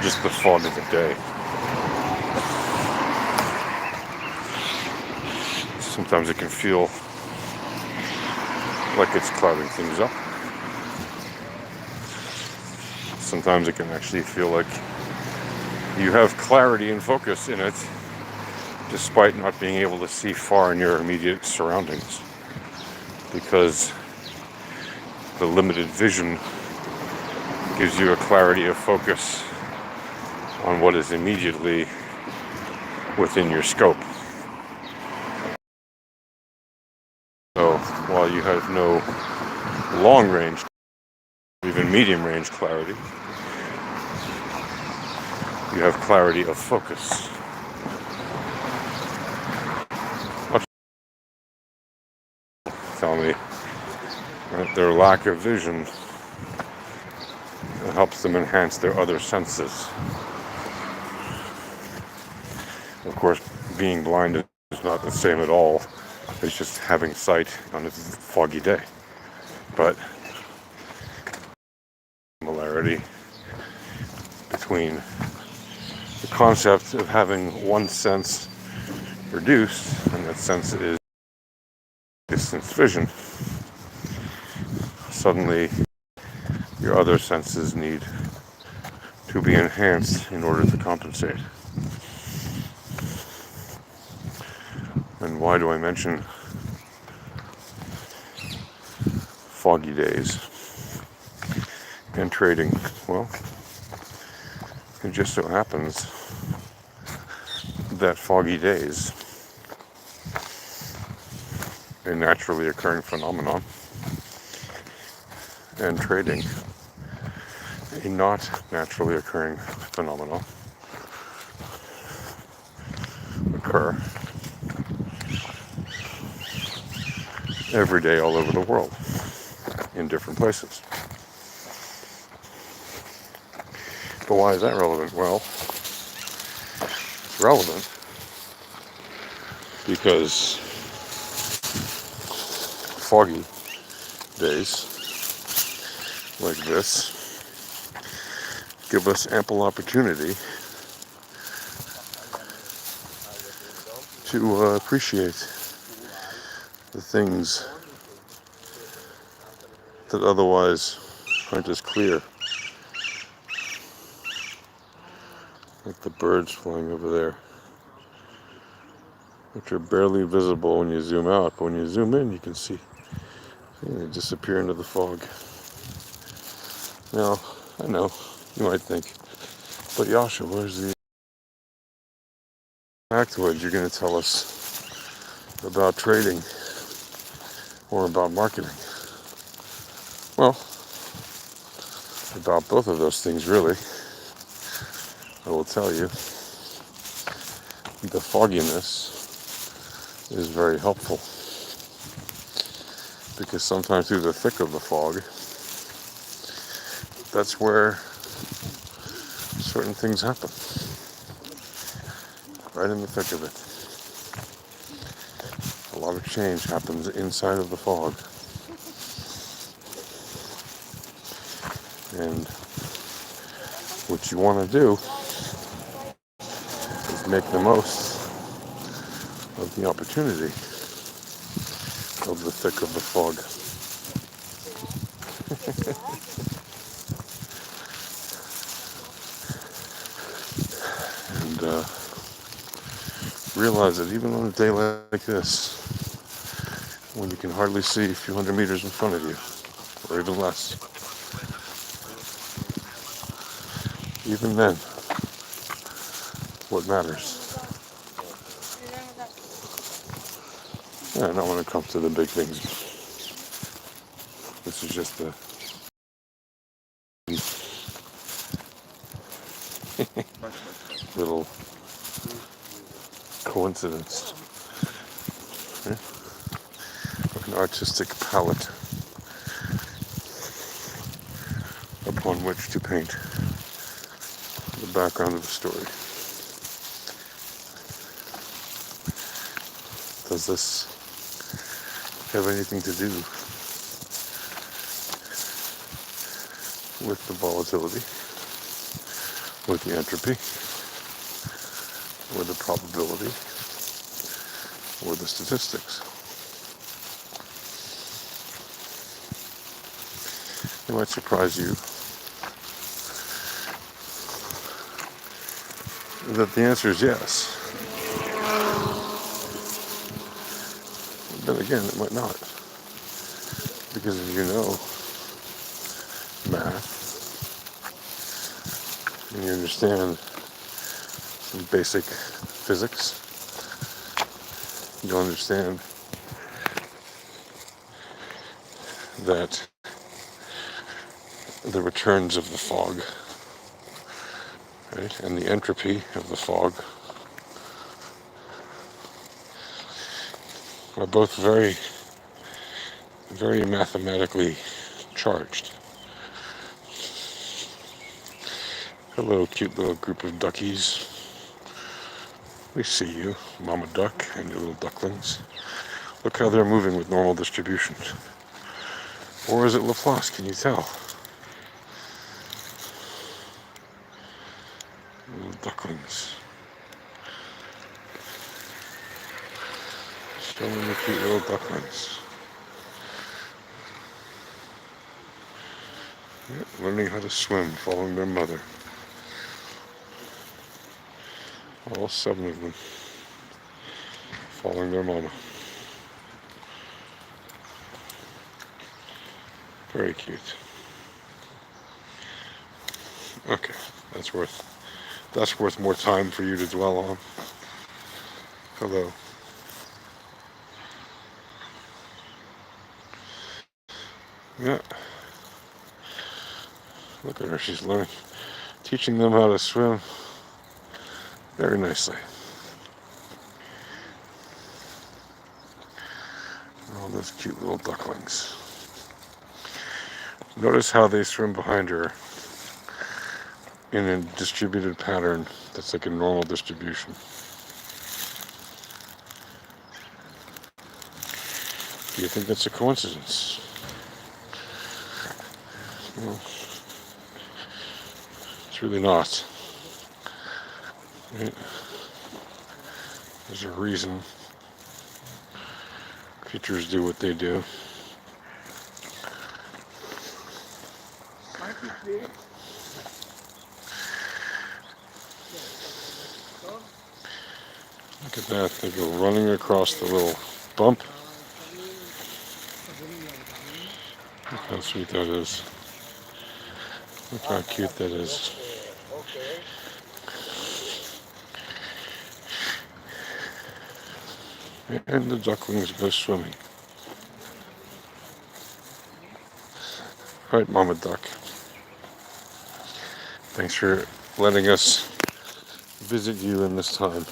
just the fog of the day. Sometimes it can feel like it's clouding things up. Sometimes it can actually feel like you have clarity and focus in it, despite not being able to see far in your immediate surroundings, because the limited vision gives you a clarity of focus on what is immediately within your scope. So while you have no long range, even medium range clarity, you have clarity of focus. Tell me that their lack of vision helps them enhance their other senses. Of course, being blind is not the same at all as just having sight on a foggy day. But similarity between the concept of having one sense reduced, and that sense is distance vision. Suddenly, your other senses need to be enhanced in order to compensate. And why do I mention foggy days and trading? Well, it just so happens that foggy days, a naturally occurring phenomenon, and trading, a not naturally occurring phenomenon, occur every day all over the world in different places. But why is that relevant? Well, it's relevant because foggy days like this give us ample opportunity to appreciate the things that otherwise aren't as clear. Like the birds flying over there, which are barely visible when you zoom out, but when you zoom in you can see they disappear into the fog. Now, I know, you might think, but Yasha, where's the factoid you're going to tell us about trading or about marketing? Well, about both of those things, really. I will tell you, the fogginess is very helpful, because sometimes through the thick of the fog, that's where certain things happen. Right in the thick of it. A lot of change happens inside of the fog. And what you want to do is make the most of the opportunity of the thick of the fog. And realize that even on a day like this, when you can hardly see a few hundred meters in front of you, or even less, even then, what matters? Yeah, not when it comes to the big things. This is just a little coincidence, an artistic palette upon which to paint the background of the story. Does this have anything to do with the volatility or the entropy, or the probability, or the statistics. It might surprise you that the answer is yes. Then again, it might not. Because as you know, math, and you understand some basic physics, you'll understand that the returns of the fog, right, and the entropy of the fog are both very, very mathematically charged. Hello, cute little group of duckies. We see you, Mama Duck and your little ducklings. Look how they're moving with normal distribution. Or is it Laplace? Can you tell? Little ducklings. So many cute little ducklings. Yeah, learning how to swim, following their mother. All 7 of them following their mama. Very cute. Okay, that's worth more time for you to dwell on. Hello. Yeah. Look at her, she's learning, teaching them how to swim very nicely. All those cute little ducklings. Notice how they swim behind her in a distributed pattern that's like a normal distribution. Do you think that's a coincidence? Well, it's really not. Right? There's a reason creatures do what they do. Look at that, they go running across the little bump. Look how sweet that is. Look how cute that is. And the ducklings go swimming. Right, Mama Duck. Thanks for letting us visit you in this time.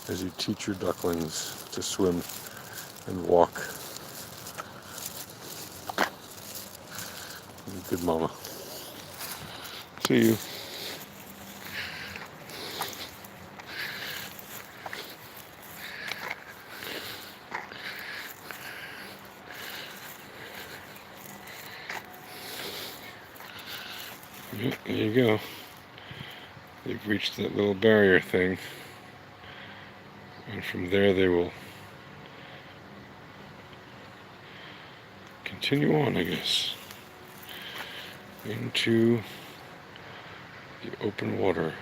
As you teach your ducklings to swim and walk. Good mama. See you. Yeah, there you go. They've reached that little barrier thing. And from there they will continue on, I guess, into the open water.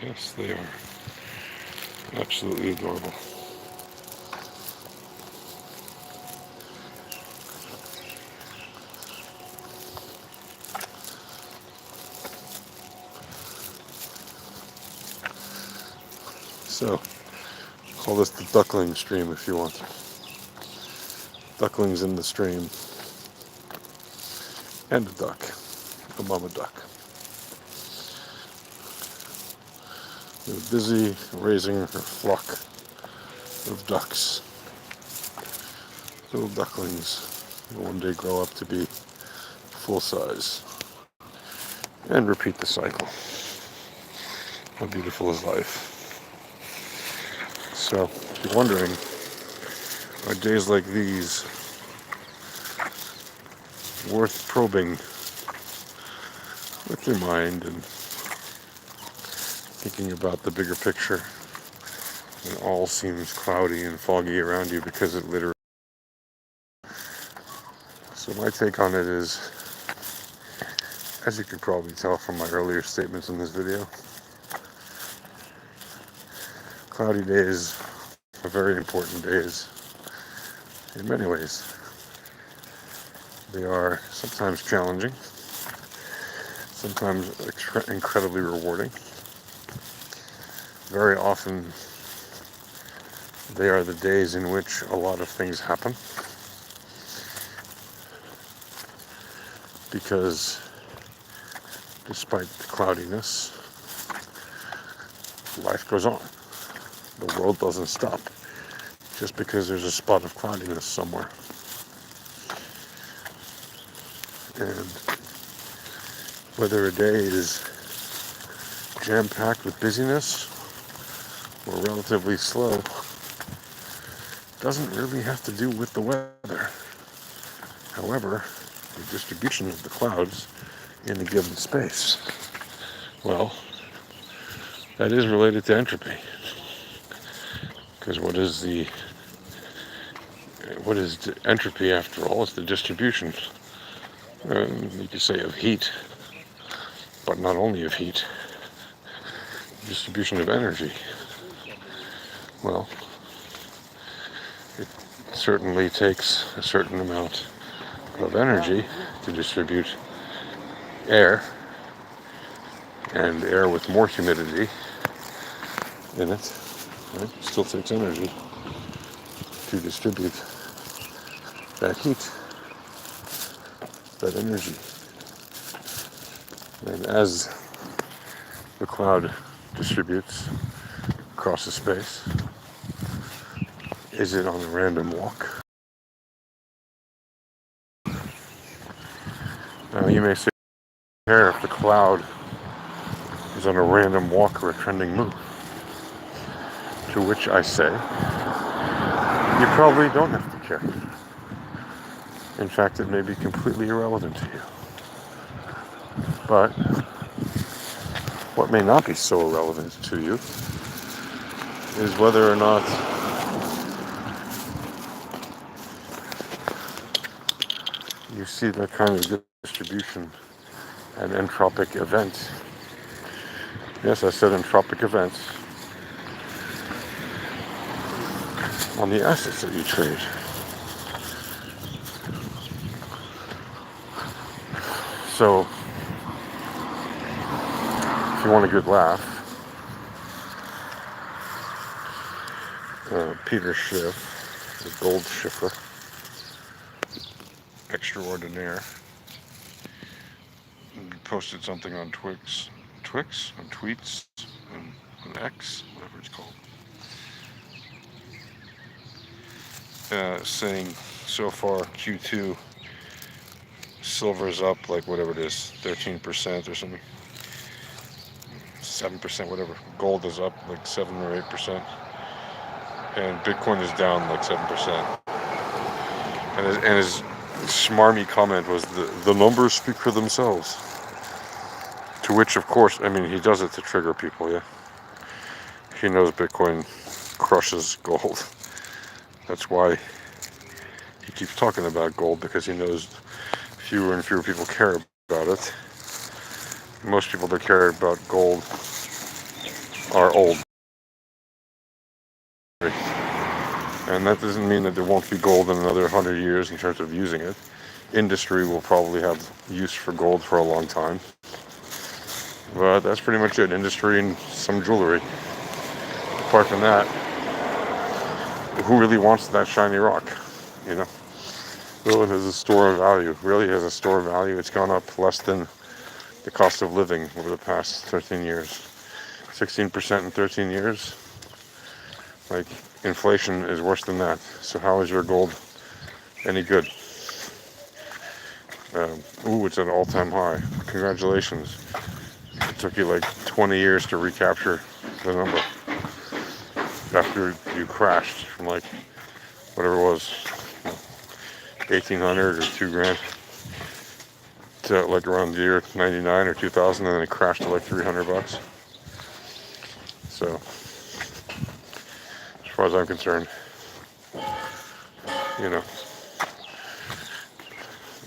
Yes, they are. Absolutely adorable. So, call this the duckling stream if you want. Ducklings in the stream. And a duck. A mama duck. They're busy raising her flock of ducks. Little ducklings will one day grow up to be full size. And repeat the cycle. How beautiful is life. So, be wondering, are days like these worth probing with your mind and thinking about the bigger picture when all seems cloudy and foggy around you because it literally. So my take on it is, as you can probably tell from my earlier statements in this video, cloudy days are very important days in many ways. They are sometimes challenging, sometimes incredibly rewarding. Very often they are the days in which a lot of things happen, because despite the cloudiness, life goes on. The world doesn't stop just because there's a spot of cloudiness somewhere. And whether a day is jam-packed with busyness or relatively slow doesn't really have to do with the weather. However, the distribution of the clouds in a given space, well, that is related to entropy. Because what is entropy after all? It's the distribution, you could say, of heat, but not only of heat, distribution of energy. Well, it certainly takes a certain amount of energy to distribute air, and air with more humidity in it, right, still takes energy to distribute that heat, that energy. And as the cloud distributes across the space, is it on a random walk? Now you may say, care if the cloud is on a random walk or a trending move. To which I say, you probably don't have to care. In fact, it may be completely irrelevant to you. But what may not be so irrelevant to you is whether or not you see that kind of distribution an entropic event. Yes, I said entropic events on the assets that you trade. So, if you want a good laugh, Peter Schiff, the gold shiffer extraordinaire, posted something on Twix, on Tweets, on X, whatever it's called, saying so far Q2 silver's up like whatever it is, 13% or something, 7%, whatever. Gold is up like 7 or 8%, and Bitcoin is down like 7%. And his smarmy comment was, the numbers speak for themselves. To which, of course, I mean, he does it to trigger people, yeah. He knows Bitcoin crushes gold. That's why he keeps talking about gold, because he knows fewer and fewer people care about it. Most people that care about gold are old. And that doesn't mean that there won't be gold in another 100 years in terms of using it. Industry will probably have use for gold for a long time. But that's pretty much it. Industry and some jewelry. Apart from that, who really wants that shiny rock? You know? Well, it has a store of value. Really has a store of value. It's gone up less than the cost of living over the past 13 years. 16% in 13 years. Like, inflation is worse than that. So how is your gold any good? It's at an all-time high. Congratulations. It took you like 20 years to recapture the number. after you crashed from like whatever it was, 1,800 or $2,000 to like around the year 99 or 2000, and then it crashed to like $300. So as far as I'm concerned,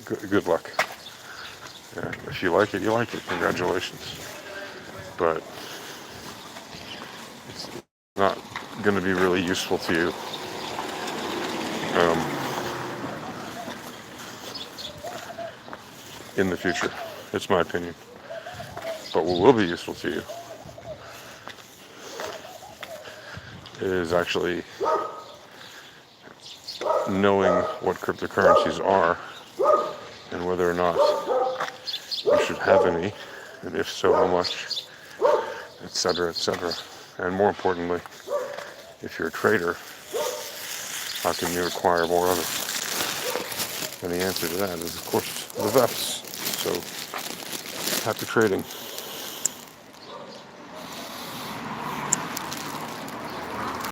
good luck. Yeah, if you like it, you like it. Congratulations. But it's not going to be really useful to you. In the future. It's my opinion. But what will be useful to you is actually knowing what cryptocurrencies are and whether or not you should have any, and if so, how much, etc., etc. And more importantly, if you're a trader, how can you acquire more of it? And the answer to that is, of course, the VEPs. So, happy trading.